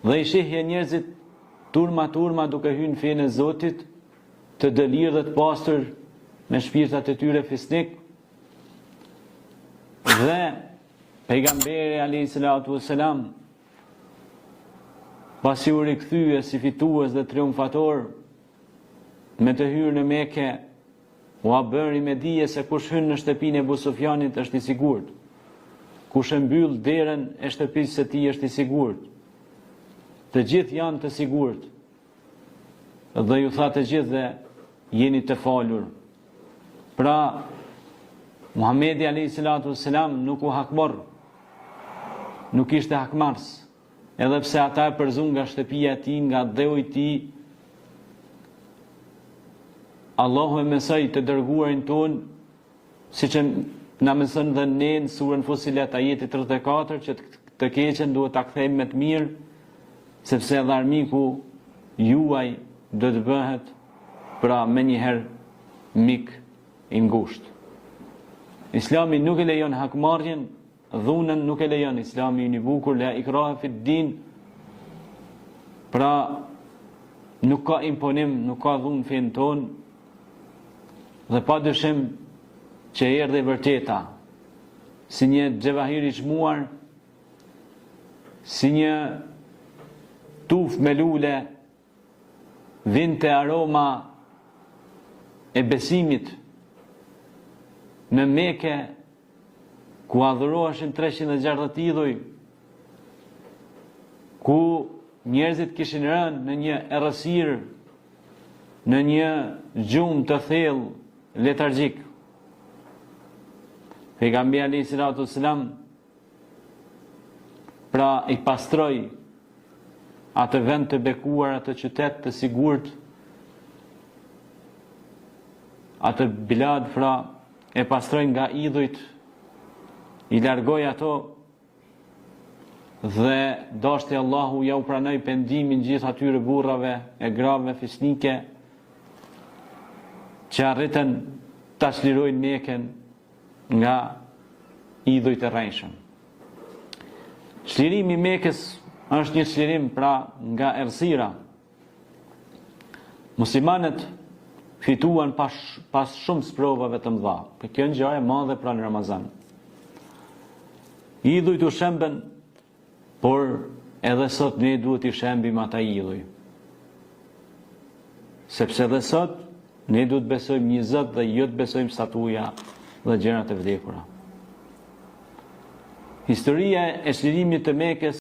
Dhe i shihje njerëzit turma duke hyrë në fenë e Zotit, të dëlirë dhe të pastër me shpirtat e tyre fisnik. Dhe pejgamberi alayhi salatu wassalam, pasi u rikthye si fitues dhe triumfator me të hyrë në Mekë, u bëri me dije se kush hyn në shtëpinë e Abu Sufjanit është i sigurt. Kush e mbyll derën e shtëpisë së tij është i sigurt. Të gjithë janë të sigurt. Dhe ju tha të gjithë dhe jeni të falur. Pra, Muhamedi alayhi salatu wassalam nuk u hakmor, nuk ishte hakmars, edhe pse ata e përzun nga shtëpia e tij, nga dheu i tij. Allahu e mësoi të dërguarin ton, siç na mëson dhe ne në surën Fusilet ajeti 34, që të keqen duhet ta kthejmë me të mirë, sepse edhe armiku juaj do të bëhet pra me njëherë mik i ngushtë. Islami nuk e lejon hakmarrjen, dhunën nuk e lejon. Islami i bukur, la ikraha fi din. Pra nuk ka imponim, nuk ka dhunë fen ton. Dhe pa dyshim që erdhi e vërteta, si një xhevahir i çmuar, si një tuf me lule, vinte aroma e besimit në Mekë, ku adhuroheshin 360 idhuj, ku njerëzit kishin rënë në një errësirë, në një gjumë të thellë, letargjik. Pejgamberi alayhi salatu wassalam pra i pastroi atë vend të bekuar, atë qytet të sigurt, atë bilad fra e pastroi nga idhujt, i largoi ato dhe dashti Allahu ja u pranoi pendimin gjithë atyre burrave e grave fisnike që arritën ta çlirojnë Mekën nga idhujt e rrejshëm. Çlirimi i Mekës është një çlirim pra nga errësira. Muslimanët fituan pas shumë sprovave të mëdha. Për kjo ngjarje e madhe pra në Ramazan. Idhujt u shemben, por edhe sot ne duhet i shembim ata idhuj. Sepse edhe sot ne duhet besojmë një Zot dhe jo të besojmë statuja dhe gjërat e vdekura. Historia e çlirimit të Mekës